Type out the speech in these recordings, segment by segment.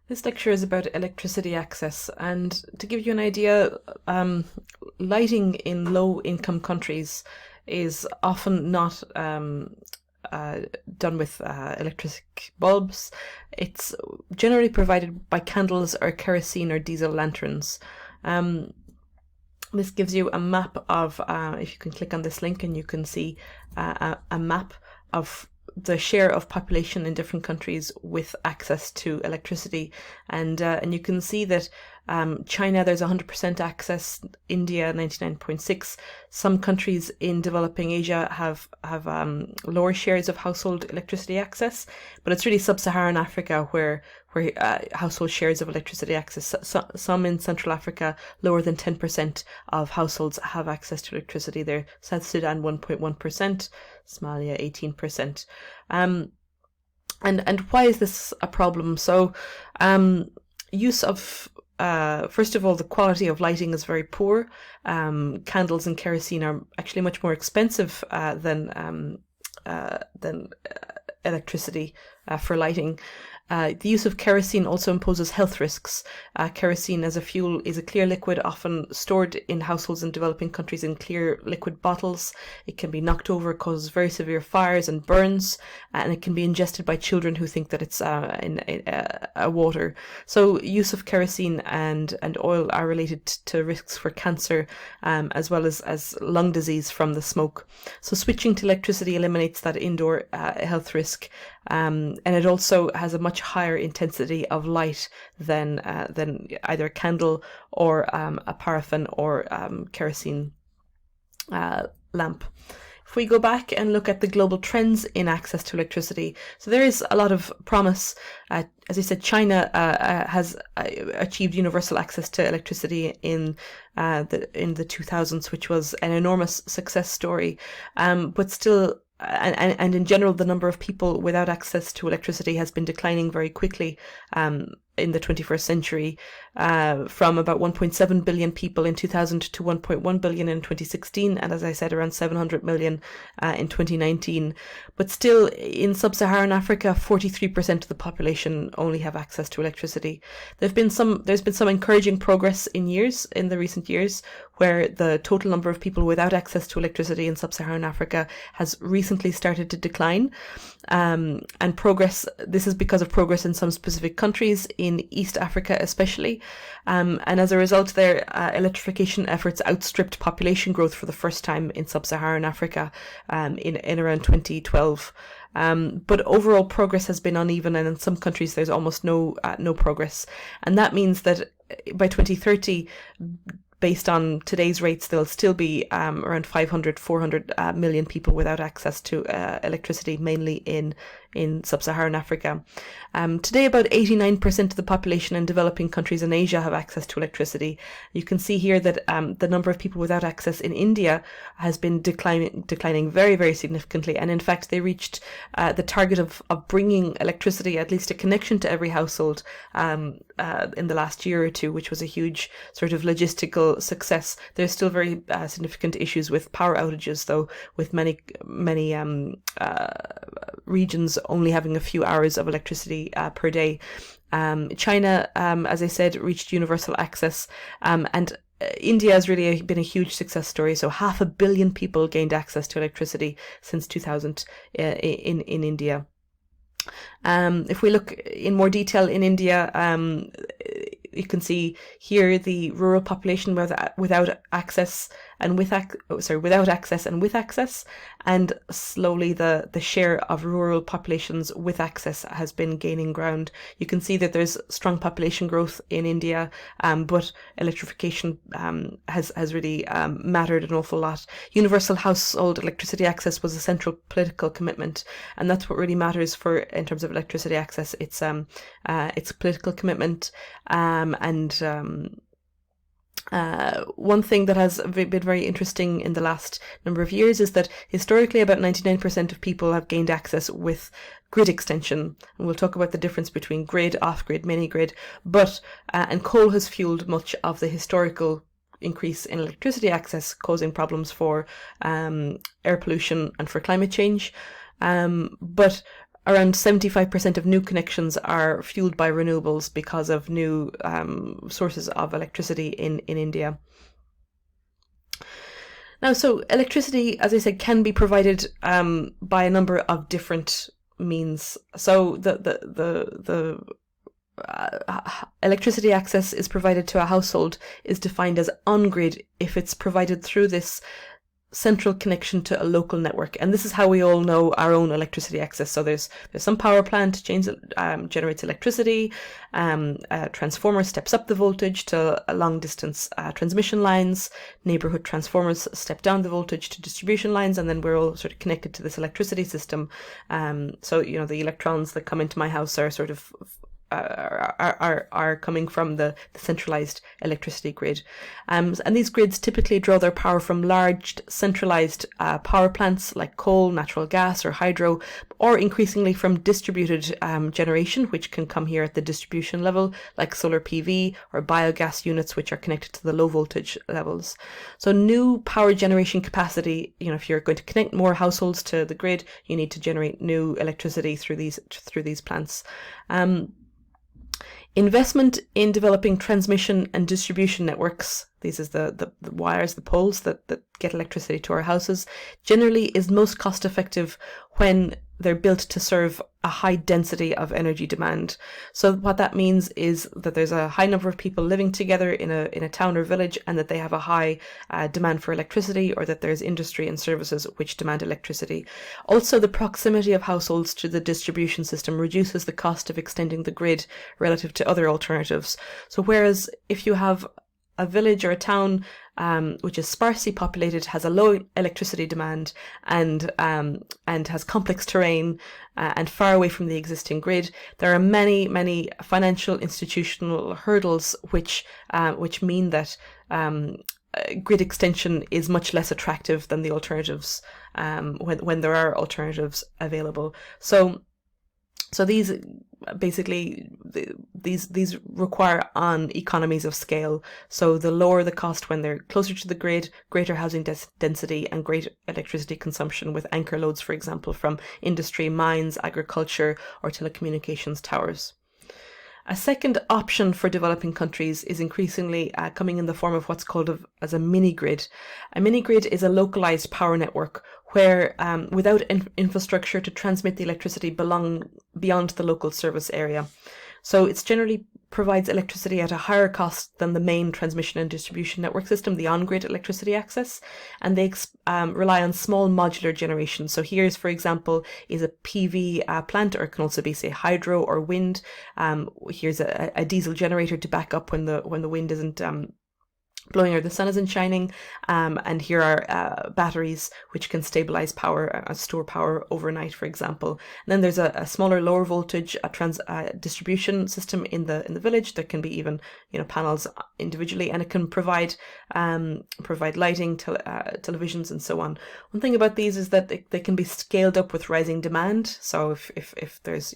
This lecture is about electricity access, and to give you an idea, lighting in low-income countries is often not uh, done with electric bulbs. It's generally provided by candles or kerosene or diesel lanterns. Um, this gives you a map of, if you can click on this link and you can see a map of the share of population in different countries with access to electricity, and you can see that China, there's 100% access. India, 99.6. Some countries in developing Asia have lower shares of household electricity access, but it's really sub-Saharan Africa where household shares of electricity access. Some in Central Africa, lower than 10% of households have access to electricity there. South Sudan, 1.1%. Somalia, 18%. And why is this a problem? So, use of first of all, the quality of lighting is very poor. Candles and kerosene are actually much more expensive than electricity for lighting. The use of kerosene also imposes health risks. Kerosene as a fuel is a clear liquid, often stored in households in developing countries in clear liquid bottles. It can be knocked over, causes very severe fires and burns, and it can be ingested by children who think that it's in water. So use of kerosene and oil are related to risks for cancer, as well as lung disease from the smoke. So switching to electricity eliminates that indoor health risk. And it also has a much higher intensity of light than either a candle or a paraffin or kerosene lamp. If we go back and look at the global trends in access to electricity, so there is a lot of promise. As I said, China has achieved universal access to electricity in the 2000s, which was an enormous success story. But still, and in general, the number of people without access to electricity has been declining very quickly in the 21st century, from about 1.7 billion people in 2000 to 1.1 billion in 2016, and as I said, around 700 million in 2019. But still, in sub-Saharan Africa, 43% of the population only have access to electricity. There's been some encouraging progress in the recent years, where the total number of people without access to electricity in sub-Saharan Africa has recently started to decline. And this is because of progress in some specific countries, in East Africa especially. And as a result, their electrification efforts outstripped population growth for the first time in sub-Saharan Africa in around 2012. But overall progress has been uneven, and in some countries there's almost no progress. And that means that by 2030, based on today's rates, there'll still be around 400 million people without access to electricity, mainly in sub-Saharan Africa. Today, about 89% of the population in developing countries in Asia have access to electricity. You can see here that the number of people without access in India has been declining very, very significantly. And in fact, they reached the target of bringing electricity, at least a connection to every household, in the last year or two, which was a huge sort of logistical success. There's still very significant issues with power outages, though, with many regions only having a few hours of electricity per day. China, as I said, reached universal access, and India has really been a huge success story. So 500 million people gained access to electricity since 2000 in India. If we look in more detail in India, you can see here the rural population without access and with access, and slowly the share of rural populations with access has been gaining ground. You can see that there's strong population growth in India, but electrification has really mattered an awful lot. Universal household electricity access was a central political commitment, and that's what really matters in terms of electricity access. It's a political commitment, one thing that has been very interesting in the last number of years is that historically about 99% of people have gained access with grid extension. And we'll talk about the difference between grid, off-grid, mini-grid. And coal has fueled much of the historical increase in electricity access, causing problems for air pollution and for climate change. But around 75% of new connections are fueled by renewables because of new sources of electricity in India. Now, so electricity, as I said, can be provided by a number of different means. So the electricity access is provided to a household is defined as on-grid if it's provided through this central connection to a local network, and this is how we all know our own electricity access. So there's some power plant generates electricity, a transformer steps up the voltage to long distance transmission lines, neighborhood transformers step down the voltage to distribution lines, and then we're all sort of connected to this electricity system. So the electrons that come into my house are sort of are coming from the centralized electricity grid. And these grids typically draw their power from large centralized power plants like coal, natural gas, or hydro, or increasingly from distributed generation, which can come here at the distribution level, like solar PV or biogas units, which are connected to the low voltage levels. So new power generation capacity, if you're going to connect more households to the grid, you need to generate new electricity through these plants. Investment in developing transmission and distribution networks, these is the wires, the poles that get electricity to our houses, generally is most cost effective when they're built to serve a high density of energy demand. So what that means is that there's a high number of people living together in a town or village, and that they have a high demand for electricity, or that there's industry and services which demand electricity. Also, the proximity of households to the distribution system reduces the cost of extending the grid relative to other alternatives. So whereas if you have a village or a town which is sparsely populated, has a low electricity demand, and has complex terrain and far away from the existing grid, there are many financial institutional hurdles which mean that grid extension is much less attractive than the alternatives when there are alternatives available. So these basically these require on economies of scale. So the lower the cost when they're closer to the grid, greater housing density and greater electricity consumption, with anchor loads, for example, from industry, mines, agriculture, or telecommunications towers. A second option for developing countries is increasingly coming in the form of what's called as a mini-grid. A mini-grid is a localized power network where, without infrastructure to transmit the electricity beyond the local service area. So it generally provides electricity at a higher cost than the main transmission and distribution network system, the on-grid electricity access, and they rely on small modular generation. So here's, for example, is a PV plant, or it can also be, say, hydro or wind. Here's a diesel generator to back up when the wind isn't blowing or the sun isn't shining, and here are batteries which can stabilize power, store power overnight, for example. And then there's a smaller, lower voltage distribution system in the village that can be even panels individually, and it can provide lighting, televisions, and so on. One thing about these is that they can be scaled up with rising demand. So if there's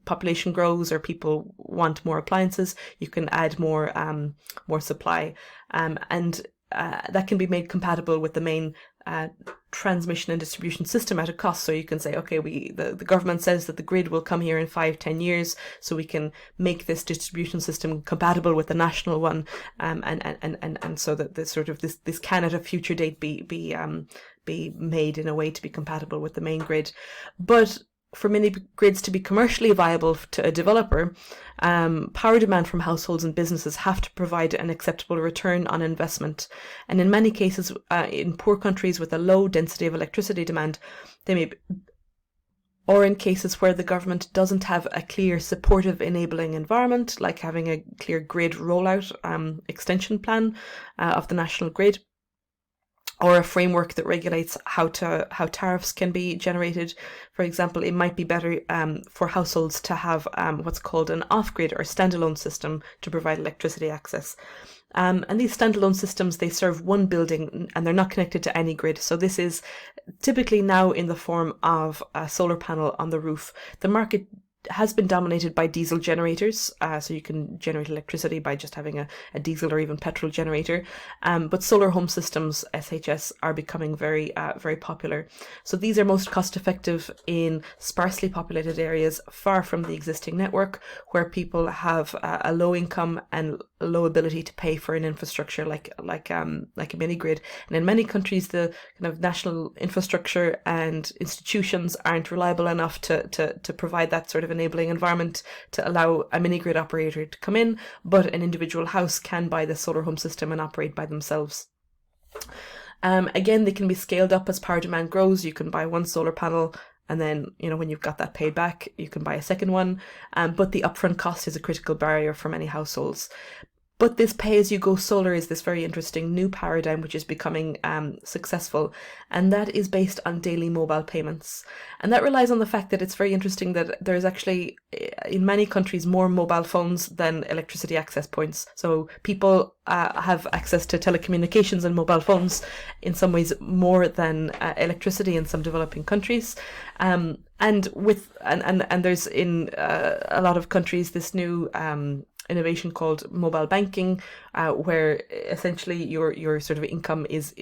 population grows or people want more appliances, you can add more supply, and that can be made compatible with the main transmission and distribution system at a cost. So you can say, okay, the government says that the grid will come here in 5-10 years, so we can make this distribution system compatible with the national one, and so that this can at a future date be made in a way to be compatible with the main grid. But for mini grids to be commercially viable to a developer, power demand from households and businesses have to provide an acceptable return on investment. And in many cases, in poor countries with a low density of electricity demand, or in cases where the government doesn't have a clear supportive enabling environment, like having a clear grid rollout extension plan of the national grid, or a framework that regulates how tariffs can be generated. For example, it might be better for households to have what's called an off-grid or standalone system to provide electricity access. And these standalone systems, they serve one building and they're not connected to any grid. So this is typically now in the form of a solar panel on the roof. The market has been dominated by diesel generators, so you can generate electricity by just having a diesel or even petrol generator. But solar home systems, SHS, are becoming very popular. So these are most cost effective in sparsely populated areas far from the existing network, where people have a low income and low ability to pay for an infrastructure like a mini grid. And in many countries, the kind of national infrastructure and institutions aren't reliable enough to provide that sort of enabling environment to allow a mini grid operator to come in, but an individual house can buy the solar home system and operate by themselves. Again, they can be scaled up as power demand grows. You can buy one solar panel, and then, when you've got that paid back, you can buy a second one. But the upfront cost is a critical barrier for many households. But this pay-as-you-go solar is this very interesting new paradigm which is becoming successful, and that is based on daily mobile payments. And that relies on the fact that it's very interesting that there's actually, in many countries, more mobile phones than electricity access points. So people have access to telecommunications and mobile phones in some ways more than electricity in some developing countries. And there's in a lot of countries this new innovation called mobile banking, where essentially your sort of income is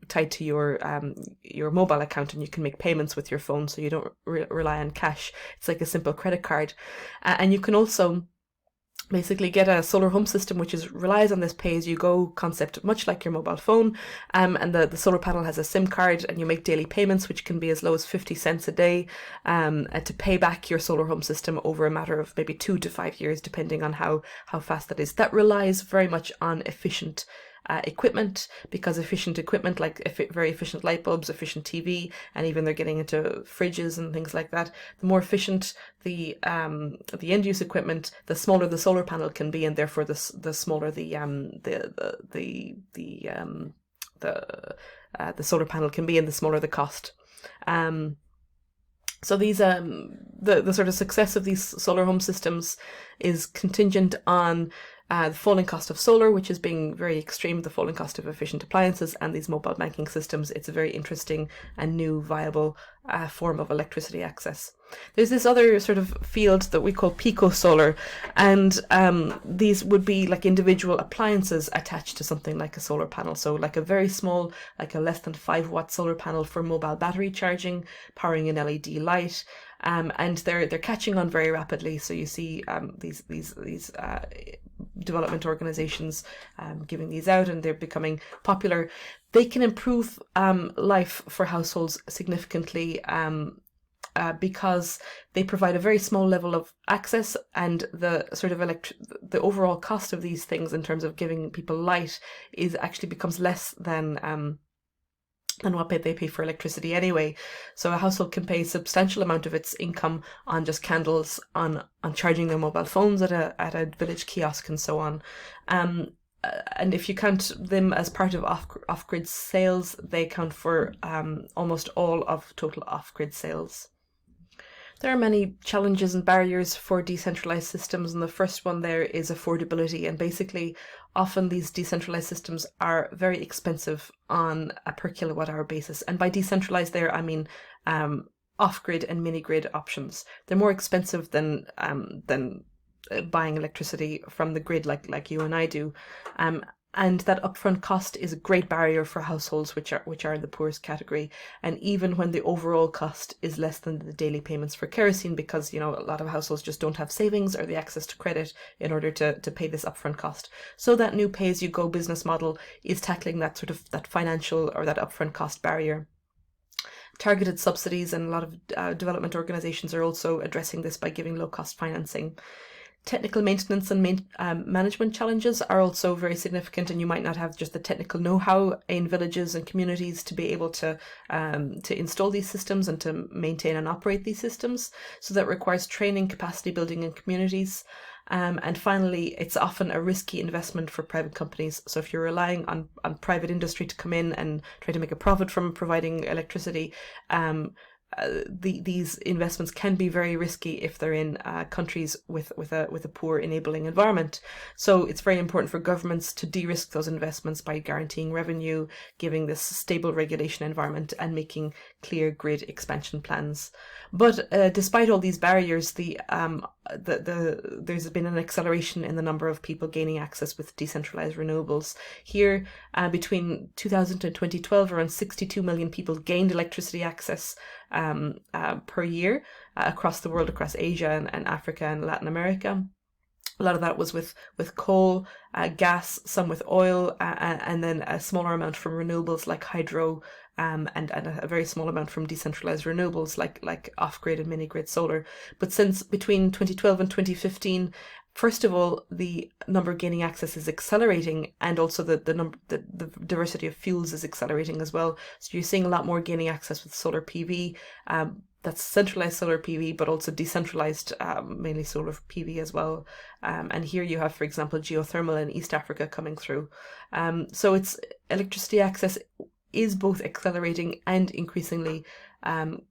tied to your mobile account, and you can make payments with your phone, so you don't rely on cash. It's like a simple credit card, and you can also basically get a solar home system which relies on this pay-as-you-go concept, much like your mobile phone, and the solar panel has a SIM card, and you make daily payments which can be as low as 50 cents a day to pay back your solar home system over a matter of maybe 2 to 5 years, depending on how fast that is. That relies very much on efficient equipment, because efficient equipment like very efficient light bulbs, efficient TV, and even they're getting into fridges and things like that. The more efficient the end use equipment, the smaller the solar panel can be, and therefore the smaller the solar panel can be, and the smaller the cost. So these the sort of success of these solar home systems is contingent on the falling cost of solar, which is being very extreme, the falling cost of efficient appliances, and these mobile banking systems. It's a very interesting and new viable form of electricity access. There's this other sort of field that we call Pico Solar, and these would be like individual appliances attached to something like a solar panel. So like a very small, like a less than 5 watt solar panel for mobile battery charging, powering an LED light. And they're catching on very rapidly. So you see these development organizations giving these out, and they're becoming popular. They can improve life for households significantly because they provide a very small level of access, and the sort of the overall cost of these things in terms of giving people light is actually becomes less than what they pay for electricity anyway. So a household can pay a substantial amount of its income on just candles, on charging their mobile phones at a village kiosk, and so on. And if you count them as part of off-grid sales, they account for almost all of total off-grid sales. There are many challenges and barriers for decentralized systems, and the first one there is affordability. And basically, often these decentralized systems are very expensive on a per kilowatt hour basis. And by decentralized there, I mean off-grid and mini-grid options. They're more expensive than buying electricity from the grid like you and I do. And that upfront cost is a great barrier for households which are in the poorest category. And even when the overall cost is less than the daily payments for kerosene, because a lot of households just don't have savings or the access to credit in order to pay this upfront cost. So that new pay-as-you-go business model is tackling that sort of that financial or that upfront cost barrier. Targeted subsidies, and a lot of development organizations are also addressing this by giving low-cost financing. Technical maintenance and management challenges are also very significant, and you might not have just the technical know-how in villages and communities to be able to install these systems and to maintain and operate these systems. So that requires training, capacity building in communities. And finally, it's often a risky investment for private companies. So if you're relying on private industry to come in and try to make a profit from providing electricity, these investments can be very risky if they're in countries with a poor enabling environment. So it's very important for governments to de-risk those investments by guaranteeing revenue, giving this stable regulation environment, and making clear grid expansion plans. But despite all these barriers, there's been an acceleration in the number of people gaining access with decentralized renewables. Here, between 2000 and 2012, around 62 million people gained electricity access per year across the world, across Asia and Africa and Latin America. A lot of that was with coal, gas, some with oil, and then a smaller amount from renewables like hydro, and a very small amount from decentralized renewables like off-grid and mini-grid solar. But since between 2012 and 2015, first of all, the number gaining access is accelerating, and also the diversity of fuels is accelerating as well. So you're seeing a lot more gaining access with solar PV. That's centralized solar PV, but also decentralized, mainly solar PV as well. And here you have, for example, geothermal in East Africa coming through. So it's electricity access is both accelerating and increasingly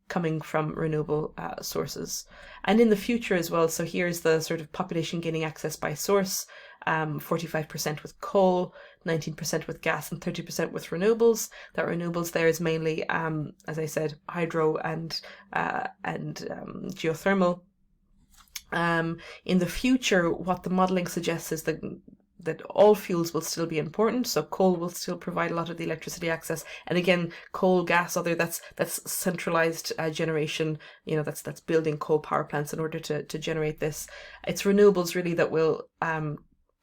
coming from renewable sources. And in the future as well, so here's the sort of population gaining access by source, 45% with coal, 19% with gas, and 30% with renewables. That renewables there is mainly, as I said, hydro and geothermal. In the future, what the modelling suggests is that all fuels will still be important. So coal will still provide a lot of the electricity access. And again, coal, gas, that's centralized generation. That's building coal power plants in order to generate this. It's renewables really that will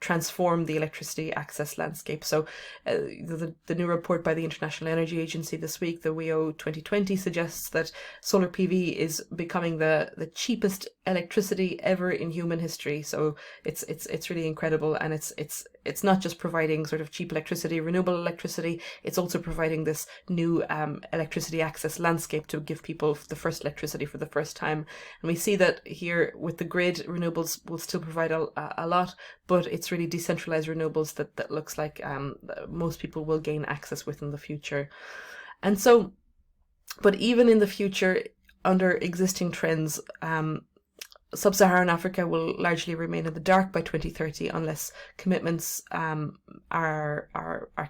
transform the electricity access landscape. So the new report by the International Energy Agency this week, the WEO 2020, suggests that solar PV is becoming the cheapest electricity ever in human history. So it's really incredible, and it's not just providing sort of cheap electricity, renewable electricity, it's also providing this new electricity access landscape to give people the first electricity for the first time. And we see that here with the grid, renewables will still provide a lot, but it's really decentralized renewables that looks like most people will gain access with in the future. And so, but even in the future, under existing trends, Sub-Saharan Africa will largely remain in the dark by 2030 unless commitments are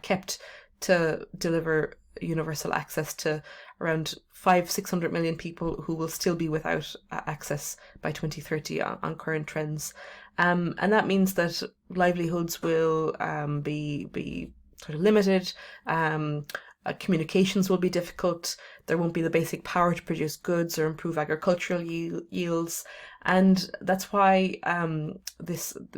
kept to deliver universal access to around 500-600 million people who will still be without access by 2030 on current trends. And that means that livelihoods will be sort of limited. Communications will be difficult. There won't be the basic power to produce goods or improve agricultural yields. And that's why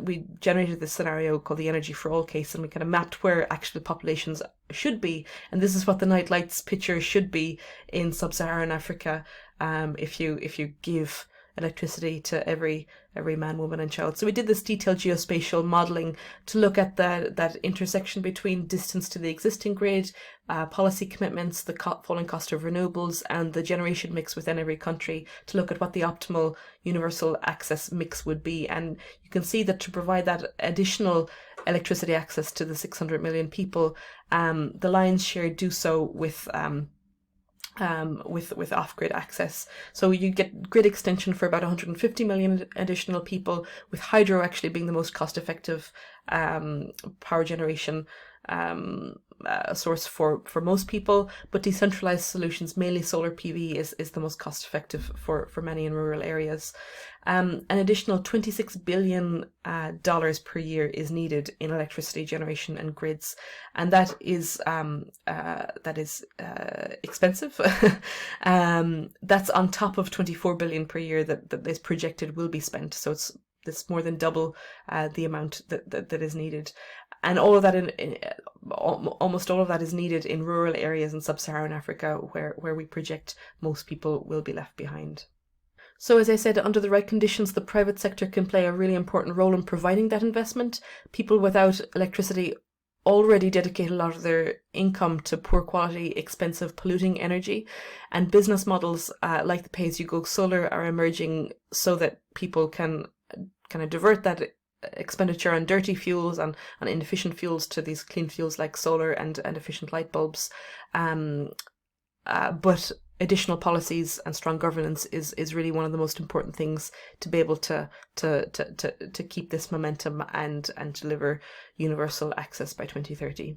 we generated this scenario called the Energy for All case, and we kind of mapped where actual populations should be. And this is what the night lights picture should be in sub-Saharan Africa if you give electricity to every man, woman and child. So we did this detailed geospatial modelling to look at that intersection between distance to the existing grid, policy commitments, the falling cost of renewables, and the generation mix within every country to look at what the optimal universal access mix would be. And you can see that to provide that additional electricity access to the 600 million people, the lion's share do so with off-grid access. So you get grid extension for about 150 million additional people, with hydro actually being the most cost-effective power generation source for most people, but decentralized solutions, mainly solar PV, is the most cost-effective for many in rural areas. An additional $26 billion per year is needed in electricity generation and grids, and that is expensive. That's on top of $24 billion per year that is projected will be spent. So it's more than double the amount that is needed. And all of that almost all of that is needed in rural areas in sub-Saharan Africa, where we project most people will be left behind. So as I said, under the right conditions, the private sector can play a really important role in providing that investment. People without electricity already dedicate a lot of their income to poor quality, expensive, polluting energy. And business models like the pay-as-you-go solar are emerging so that people can kind of divert that expenditure on dirty fuels, on inefficient fuels, to these clean fuels like solar and efficient light bulbs. But additional policies and strong governance is really one of the most important things to be able to keep this momentum and deliver universal access by 2030.